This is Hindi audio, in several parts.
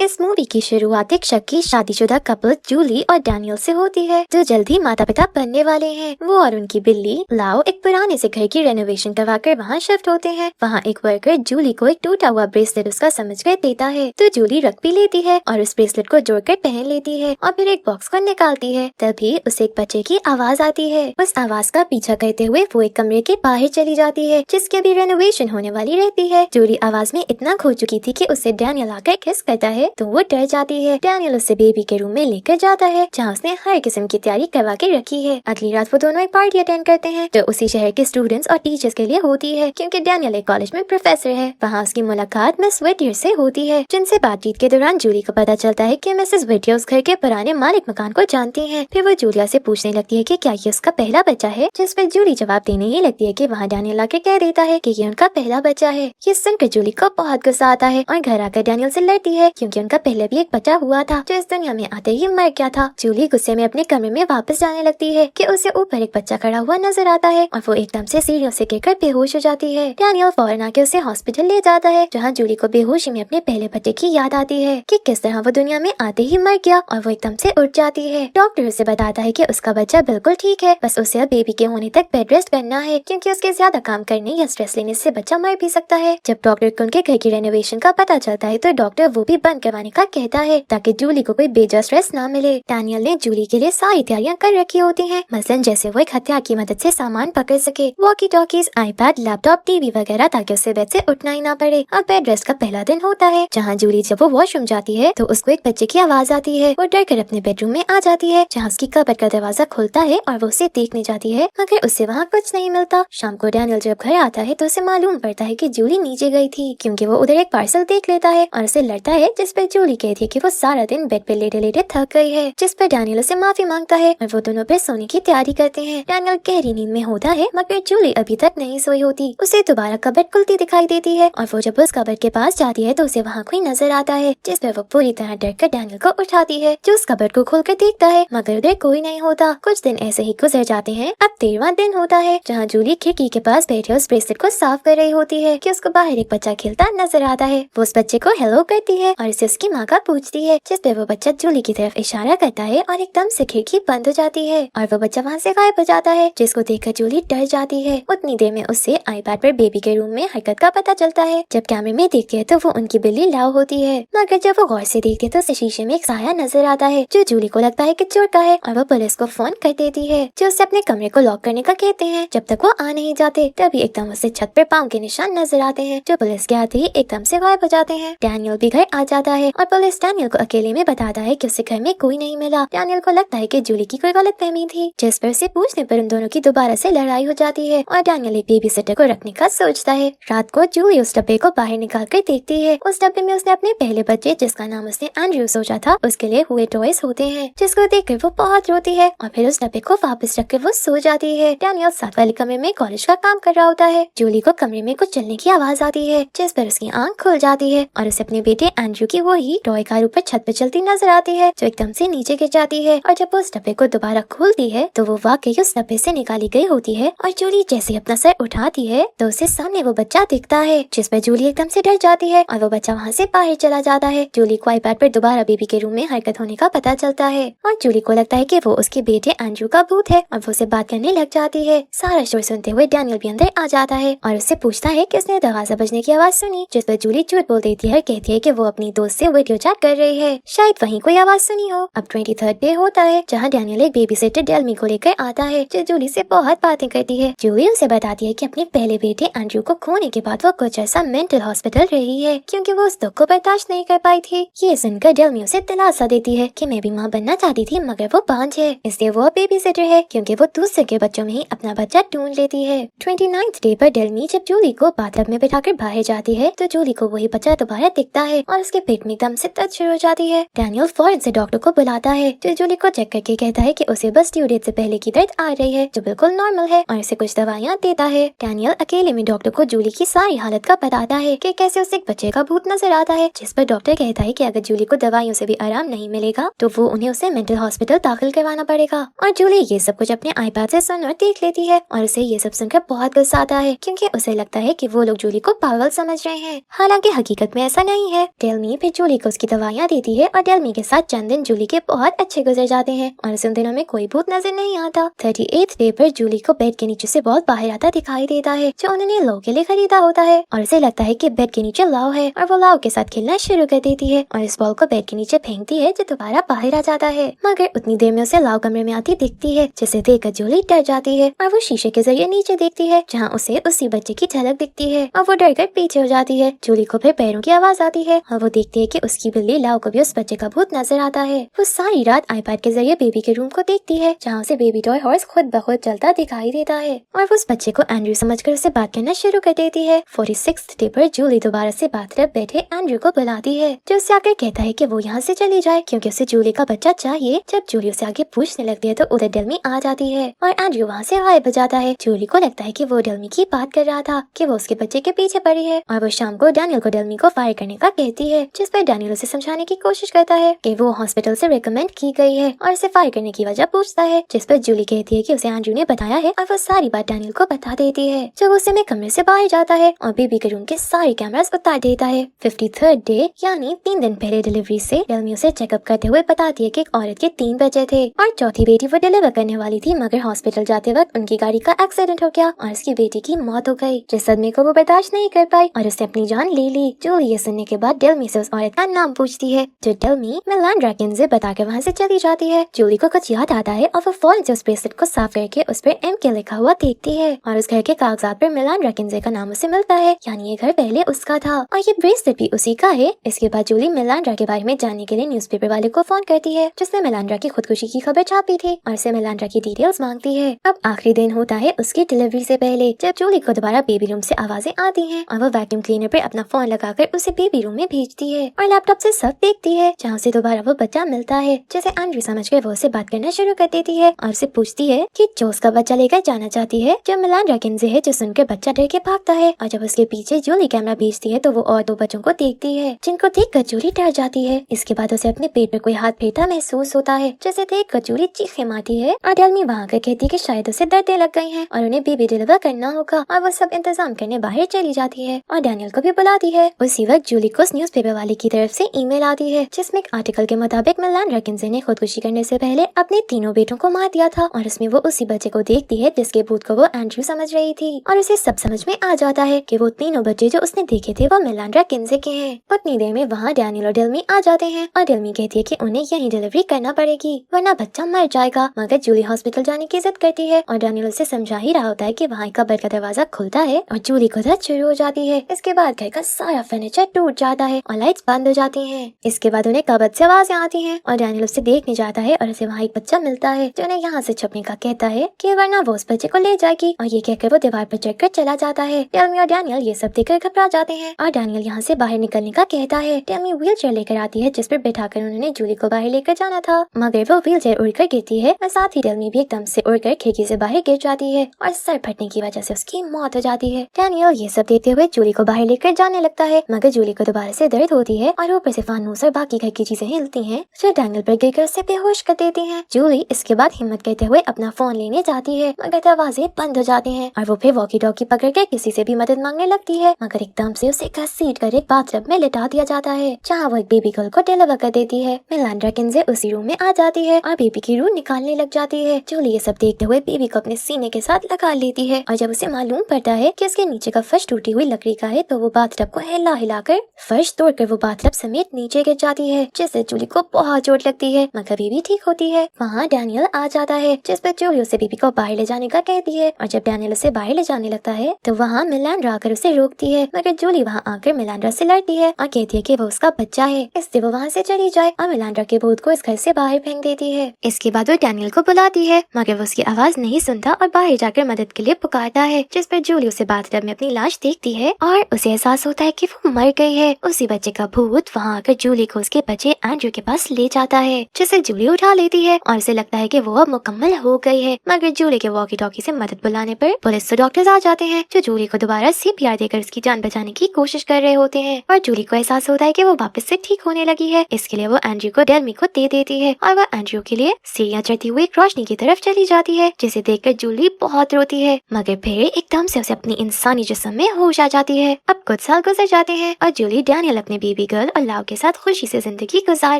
इस मूवी की शुरुआत एक शक की शादीशुदा कपल जूली और डैनियल से होती है, जो जल्द ही माता पिता बनने वाले हैं। वो और उनकी बिल्ली लाओ एक पुराने से घर की रेनोवेशन करवाकर वहाँ शिफ्ट होते हैं। वहाँ एक वर्कर जूली को एक टूटा हुआ ब्रेसलेट उसका समझकर देता है, तो जूली रख भी लेती है और उस ब्रेसलेट को जोड़कर पहन लेती है और फिर एक बॉक्स को निकालती है। तभी उसे एक बच्चे की आवाज आती है। उस आवाज का पीछा करते हुए वो एक कमरे के बाहर चली जाती है, जिसकी अभी रेनोवेशन होने वाली रहती है। जूली आवाज में इतना खो चुकी थी कि उसे डैनियल आकर किस करता है, तो वो डर जाती है। डैनियल उसे बेबी के रूम में लेकर जाता है, जहाँ उसने हर किस्म की तैयारी करवा के रखी है। अगली रात वो दोनों एक पार्टी अटेंड करते हैं, जो उसी शहर के स्टूडेंट्स और टीचर्स के लिए होती है, क्योंकि डैनियल एक कॉलेज में प्रोफेसर है। वहाँ उसकी मुलाकात मिस विटियर से होती है, जिनसे बातचीत के दौरान जूली को पता चलता है कि मिसेस विटियर उस घर के पुराने मालिक मकान को जानती है। फिर वो जूलिया से पूछने लगती है कि क्या ये उसका पहला बच्चा है, जिस पर जूली जवाब देने ही लगती है कि वहाँ डैनियल आके कह देता है कि ये उनका पहला बच्चा है। ये सुनकर जूली को बहुत गुस्सा आता है और घर आकर डैनियल से लड़ती है, क्योंकि उनका पहले भी एक बच्चा हुआ था, जो इस दुनिया में आते ही मर गया था। जूली गुस्से में अपने कमरे में वापस जाने लगती है कि उसे ऊपर एक बच्चा खड़ा हुआ नजर आता है और वो एकदम से सीढ़ियों से गिरकर बेहोश हो जाती है। डैनियल फौरन आके उसे हॉस्पिटल ले जाता है, जहाँ जूली को बेहोशी में अपने पहले बच्चे की याद आती है कि किस तरह वो दुनिया में आते ही मर गया, और वो एकदम से उठ जाती है। डॉक्टर उसे बताता है कि उसका बच्चा बिल्कुल ठीक है, बस उसे अब बेबी के होने तक बेड रेस्ट करना है, क्योंकि उसके ज्यादा काम करने या स्ट्रेस लेने से बच्चा मर भी सकता है। जब डॉक्टर को उनके घर की रेनोवेशन का पता चलता है, तो डॉक्टर वो भी बंद करवाने का कहता है, ताकि जूली को कोई बेजा स्ट्रेस ना मिले। डैनियल ने जूली के लिए सारी तैयारियां कर रखी होती हैं, मसलन जैसे वो एक हथियार की मदद से सामान पकड़ सके, walkie talkies, iPad, laptop, TV वगैरह, ताकि उसे बेड से उठना ही ना पड़े। अब बेड रेस्ट का पहला दिन होता है, जहाँ जूली जब वो वॉशरूम जाती है, तो उसको एक बच्चे की आवाज आती है। वो डर कर अपने बेडरूम में आ जाती है, जहाँ उसकी कबर्ड का दरवाजा खुलता है और वो उसे देखने जाती है, मगर उसे वहाँ कुछ नहीं मिलता। शाम को डैनियल जब घर आता है, तो उसे मालूम पड़ता है कि जूली नीचे गई थी, क्योंकि वो उधर एक पार्सल देख लेता है और उसे लड़ता है, जिस पर जूली कहती है कि वो सारा दिन बेड पे लेटे लेटे थक गई है, जिस पर डैनियल उसे माफी मांगता है और वो दोनों पे सोने की तैयारी करते हैं। डैनियल गहरी नींद में होता है, मगर जूली अभी तक नहीं सोई होती। उसे दोबारा कबर्ड खुलती दिखाई देती है और वो जब उस कबर्ड के पास जाती है, तो उसे वहाँ कोई नजर आता है, जिस पर वो पूरी तरह डर कर डैनियल को उठाती है, जो उस कबर्ड को खोलकर देखता है, मगर उधर कोई नहीं होता। कुछ दिन ऐसे ही गुजर जाते हैं। अब 13वां दिन होता है, जहाँ जूली खिड़की के पास बैठे उस ब्रेसलेट को साफ कर रही होती है कि उसको बाहर एक बच्चा खेलता नजर आता है। वो उस बच्चे को हेलो करती है और इसे उसकी माँ का पूछती है, जिस पे वो बच्चा जूली की तरफ इशारा करता है और एकदम से खिड़की बंद हो जाती है और वो बच्चा वहाँ से गायब हो जाता है, जिसको देखकर जूली डर जाती है। उतनी देर में उससे आईपैड पर बेबी के रूम में हरकत का पता चलता है। जब कैमरे में देखती है, तो वो उनकी बिल्ली लाओ होती है, मगर जब वो गौर से देखती है, तो उसे शीशे में एक साया नजर आता है, जो जूली को लगता है कि चोर का है, और वो पुलिस को फोन कर देती है, जो उसे अपने कमरे को लॉक करने का कहते हैं जब तक वो आ नहीं जाते। तभी एकदम उसे छत पर पाँव के निशान नजर आते हैं, जो पुलिस के आते ही एकदम से गायब हो जाते हैं। डैनियल भी घर आ जाता है और पुलिस डैनियल को अकेले में बताता है कि उसे घर में कोई नहीं मिला। डैनियल को लगता है कि जूली की कोई गलतफहमी थी, जिस पर उसे पूछने पर उन दोनों की दोबारा से लड़ाई हो जाती है और डैनियल एक बेबी सिटर को रखने का सोचता है। रात को जूली उस डब्बे को बाहर निकाल कर देखती है। उस डब्बे में उसने अपने पहले बच्चे, जिसका नाम उसने एंड्रयू सोचा था, उसके लिए हुए टॉयज होते हैं, जिसको देखकर वो बहुत रोती है और फिर उस डब्बे को वापस रख कर वो सो जाती है। डैनियल साथ वाले कमरे में कॉलेज का काम कर रहा होता है। जूली को कमरे में कुछ चलने की आवाज आती है, जिस पर उसकी आंख खुल जाती है और उसे अपने बेटे एंड्रयू की वही टॉय कार ऊपर छत पर चलती नजर आती है, जो एकदम से नीचे गिर जाती है। और जब वो उस डब्बे को दोबारा खोलती है, तो वो वाकई उस डब्बे से निकाली गई होती है और जूली जैसे अपना सर उठाती है, तो उसे सामने वो बच्चा दिखता है, जिस पर जूली एकदम से डर जाती है और वो बच्चा वहाँ से बाहर चला जाता है। जूली को आईपैड पर दोबारा बेबी के रूम में हरकत होने का पता चलता है और जूली को लगता है कि वो उसके बेटे एंड्रयू का भूत है और वो उसे बात करने लग जाती है। सारा शोर सुनते हुए डैनियल भी अंदर आ जाता है और उससे पूछता है कि उसने दरवाजा बजने की आवाज सुनी, जिस पर जूली झूठ बोल देती है, कहती है कि वो अपनी दोस्त से वीडियो चैट कर रही है, शायद वहीं कोई आवाज सुनी हो। अब 23rd डे होता है, जहाँ डैनियल एक बेबी सिटर डेल्मी को लेकर आता है, जो जूली से बहुत बातें करती है। जूली उसे बताती है कि अपने पहले बेटे एंड्रयू को खोने के बाद वो कुछ ऐसा मेंटल हॉस्पिटल रही है, क्योंकि वो उस दुख को बर्दाश्त नहीं कर पाई थी। ये सुनकर डेल्मी उसे दिलासा देती है कि मैं भी माँ बनना चाहती थी, मगर वो बांझ है, इसलिए वो बेबी सिटर है, क्योंकि वो दूसरे के बच्चों में ही अपना बच्चा ढूंढ लेती है। 29th डे पर डेल्मी जब जूली को बाथटब में बिठाकर बाहर जाती है, तो जूली को वही बच्चा दोबारा दिखता है और उसके पेट में एकदम से दर्द शुरू हो जाती है। डैनियल फौरन से डॉक्टर को बुलाता है, जो जूली को चेक करके कहता है कि उसे बस ड्यू डेट से पहले की दर्द आ रही है, जो बिल्कुल नॉर्मल है, और उसे कुछ दवाइयाँ देता है। डैनियल अकेले में डॉक्टर को जूली की सारी हालत का बताता है कि कैसे उसे एक बच्चे का भूत नजर आता है, जिस पर डॉक्टर कहता है कि अगर जूली को दवाइयों से भी आराम नहीं मिलेगा, तो वो उन्हें उसे मेंटल हॉस्पिटल दाखिल करवाना पड़ेगा। और जूली ये सब कुछ अपने आईपैड से सुन और देख लेती है और उसे ये सब सुनकर बहुत गुस्सा आता है, क्योंकि उसे लगता है कि वो लोग जूली को पागल समझ रहे हैं, हालांकि हकीकत में ऐसा नहीं है। डेल्मी फिर जूली को उसकी दवाइयाँ देती है और डेल्मी के साथ चंद दिन जूली के बहुत अच्छे गुजर जाते हैं और उस दिनों में कोई भूत नजर नहीं आता। 38th डे पर जूली को बेड के नीचे से बहुत बाहर आता दिखाई देता है जो उन्होंने लाओ के लिए खरीदा होता है और उसे लगता है कि बेड के नीचे लाओ है और वो लाओ के साथ खेलना शुरू कर देती है और इस बॉल को बेड के नीचे फेंकती है जो दोबारा बाहर आ जाता है। मगर उतनी देर में उसे लाओ कमरे में आती दिखती है जिसे देखकर जूली डर जाती है और वो शीशे के जरिए नीचे देखती है जहाँ उसे उसी बच्चे की झलक दिखती है और वो डर कर पीछे हो जाती है। जूली को फिर पैरों की आवाज आती है और वो देखती है कि उसकी बिल्ली लाओ को भी उस बच्चे का भूत नजर आता है। वो सारी रात आईपैड के जरिए बेबी के रूम को देखती है जहाँ उसे बेबी टॉय हॉर्स खुद ब खुद चलता दिखाई देता है और वो उस बच्चे को एंड्रयू समझकर उससे बात करना शुरू कर देती है। 46th डे पर जूली दोबारा से बाथटब बैठे एंड्रयू को बुलाती है जो उससे आकर कहता है कि वो यहाँ से चली जाए क्योंकि उसे जूली का बच्चा चाहिए। जब जूली उसे आगे पूछने लगती है तो उधर डेल्मी आ जाती है और एंड्रयू वहाँ से गायब हो जाता है। जूली को लगता है कि वो डेल्मी की बात कर रहा था कि वो उसके बच्चे के पीछे पड़ी है और वो शाम को डैनियल को डेल्मी को फायर करने का कहती है जिस पर डैनियल उसे समझाने की कोशिश करता है कि वो हॉस्पिटल से रिकमेंड की गई है और उसे फायर करने की वजह पूछता है जिस पर जूली कहती है कि उसे एंड्रयू ने बताया है और वो सारी बात डैनियल को बता देती है जो गुस्से में कमरे से बाहर जाता है और बेबी के रूम के सारे कैमरास उतार देता है। 53rd डे यानी 3 दिन पहले डिलीवरी से डेल्मी उसे चेकअप करते हुए बताती है कि एक औरत के 3 बच्चे थे और चौथी बेटी वो डिलीवर करने वाली थी मगर हॉस्पिटल जाते वक्त उनकी गाड़ी का एक्सीडेंट हो गया और उसकी बेटी की मौत हो गई जिस सदमे को वो बर्दाश्त नहीं कर पाई और उसने अपनी जान ले ली। जूली ये सुनने के बाद डेल्मी से उस औरत का नाम पूछती है जो डेल्मी मेलांड्रा किन्से बताकर वहाँ से चली जाती है। जूली को कुछ याद आता है और वो फौरन से उस ब्रेसलेट को साफ करके उस पर MK लिखा हुआ देखती है और उस घर के कागजात पर मेलांड्रा किन्से का नाम उसे मिलता है यानी ये घर पहले उसका था और ये ब्रेसलेट भी उसी का है। इसके बाद जूली मेलांड्रा के बारे में जानने के लिए न्यूज़पेपर वाले को फोन करती है जिसने मेलांड्रा की खुदकुशी की खबर छापी थी और उसे मेलांड्रा की डिटेल्स मांगती है। अब आखिरी दिन होता है उसकी डिलीवरी से पहले जब जूली को दोबारा बेबी रूम से आवाजें आती हैं और वो वैक्यूम क्लीनर पर अपना फोन लगाकर उसे बेबी रूम में भेजती है और लैपटॉप से सब देखती है जहाँ से दोबारा वो बच्चा मिलता है जिसे एंड्रयू समझकर वो उसे बात करना शुरू कर देती है और उसे पूछती है कि जो उसका बच्चा लेकर जाना चाहती है। जो मेलांड्रा किन्से है जो सुनकर बच्चा डर के भागता है और जब उसके पीछे जूली कैमरा भेजती है तो वो और 2 बच्चों को देखती है जिनको देखकर जूली डर जाती है। इसके बाद उसे अपने पेट पर कोई हाथ फेरता महसूस होता है जिसे देखकर जूली चीखें मारती है और डेल्मी वहाँ कर कहती है कि शायद उसे दर्दें लग गई हैं और उन्हें बेबी डिलीवर करना होगा और वो सब इंतजाम करने बाहर चली जाती है और डैनियल को भी बुलाती है। उसी वक्त जूली को उस न्यूज़पेपर वाले की तरफ से ईमेल आती है जिसमें एक आर्टिकल के मुताबिक मेलांड्रा किन्से ने खुदकुशी करने से पहले अपने 3 बेटों को मार दिया था और उसमें वो उसी बच्चे को देखती है जिसके भूत को वो एंड्रयू समझ रही थी और उसे सब समझ में आ जाता है कि वो 3 बच्चे जो उसने देखे थे वो मेलांड्रा किन्से के हैं। उतनी देर में वहाँ डैनियल और डेल्मी आ जाते हैं और डेल्मी कहती है कि उन्हें यहीं डिलीवरी करना पड़ेगी वरना बच्चा मर जाएगा मगर जूली हॉस्पिटल जाने की जिद करती है और डैनियल उसे समझा ही रहा होता है कि वहाँ का बेड का दरवाजा खुलता है और जूली को दर्द शुरू हो जाती है। इसके बाद घर का सारा फर्नीचर टूट जाता है और लाइट्स बंद हो जाती हैं। इसके बाद उन्हें कबर्ड से आवाजें आती हैं और डैनियल उसे देखने जाता है और उसे वहाँ एक बच्चा मिलता है जो उन्हें यहाँ से छुपने का कहता है कि वरना वो उस बच्चे को ले जाएगी और ये कहकर वो दीवार पर चढ़कर चला जाता है। डेल्मी और डैनियल ये सब देखकर घबरा जाते हैं और डैनियल यहाँ से बाहर निकलने का कहता है। डेल्मी व्हील चेयर लेकर आती है जिस पर बैठाकर उन्होंने जूली को बाहर लेकर जाना था मगर वो व्हील चेयर उड़कर गिरती है और साथ ही डेल्मी भी एकदम से उड़कर खिड़की से बाहर गिर जाती है और सर फटने की वजह से उसकी मौत हो जाती है। डैनियल ये सब देखते हुए जूली को बाहर लेकर जाने लगता है मगर जूली को दोबारा से दर्द होती है और ऊपर से फानूस और बाकी घर की चीजें हिलती हैं जो डैनियल पर गिरकर उसे बेहोश कर देती हैं। जूली इसके बाद हिम्मत करते हुए अपना फोन लेने जाती है मगर दरवाजे बंद हो जाते हैं और वो फिर वॉकी टॉकी पकड़ के किसी से भी मदद मांगने लगती है मगर एकदम से उसे घसीट कर एक बाथटब में लिटा दिया जाता है जहाँ वो एक बेबी गर्ल को डिलीवर कर देती है। मेलांड्रा किन्से उसी रूम में आ जाती है और बेबी की रूह निकालने लग जाती है। जूली ये सब देखते हुए बेबी को अपने सीने के साथ लगा लेती है और जब उसे मालूम पड़ता है कि उसके नीचे का फर्श टूटी हुई लकड़ी का है तो वो बाथटब को हिला हिलाकर फर्श तोड़कर वो बाथटब समेत नीचे गिर जाती है जिससे जूली को बहुत चोट लगती है मगर बेबी ठीक होती है। वहाँ डैनियल आ जाता है जिस पर जूली उसे बेबी को बाहर ले जाने का कहती है और जब डैनियल उसे बाहर ले जाने लगता है तो वहाँ मेलांड्रा आकर उसे रोकती है मगर जूली वहाँ आकर मेलांड्रा से लड़ती है और कहती है कि वो उसका बच्चा है इसलिए वो वहाँ से चली जाए और मेलांड्रा के भूत को इस घर से बाहर फेंक देती है। इसके बाद वो डैनियल को बुलाती है मगर वो उसकी आवाज नहीं सुनता और बाहर जाकर मदद के लिए पुकारता है जिस पर जूली उसे बाथटब में अपनी लाश देखती है और उसे एहसास होता है कि वो मर गई है। उसी बच्चे का भूत वहाँ आकर जूली को उसके बच्चे एंड्रयू के पास ले जाता है जिसे जूली उठा लेती है और उसे लगता है कि वो अब मुकम्मल हो गई है मगर जूली के वॉकी टॉकी से मदद बुलाने पर पुलिस और डॉक्टर्स आ जाते हैं जो जूली को दोबारा CPR देकर उसकी जान बचाने की कोशिश कर रहे होते हैं और जूली को एहसास होता है कि वो वापस से ठीक होने लगी है। इसके लिए वो एंड्रयू को डेल्मी को दे देती है और वह एंड्रयू के लिए सीढ़ियाँ चढ़ती हुई रोशनी की तरफ चली जाती है जिसे देखकर जूली बहुत रोती है मगर फिर एकदम से उसे अपनी इंसानी जिस्म में होश आ जाती है। अब कुछ साल गुजर जाते हैं और जूली डैनियल अपने बेबी बेबी गर्ल और लाओ के साथ खुशी से जिंदगी गुजार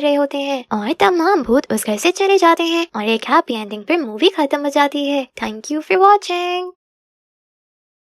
रहे होते हैं और तमाम भूत उस घर से चले जाते हैं और एक हैप्पी एंडिंग पर मूवी खत्म हो जाती है। Thank you for watching.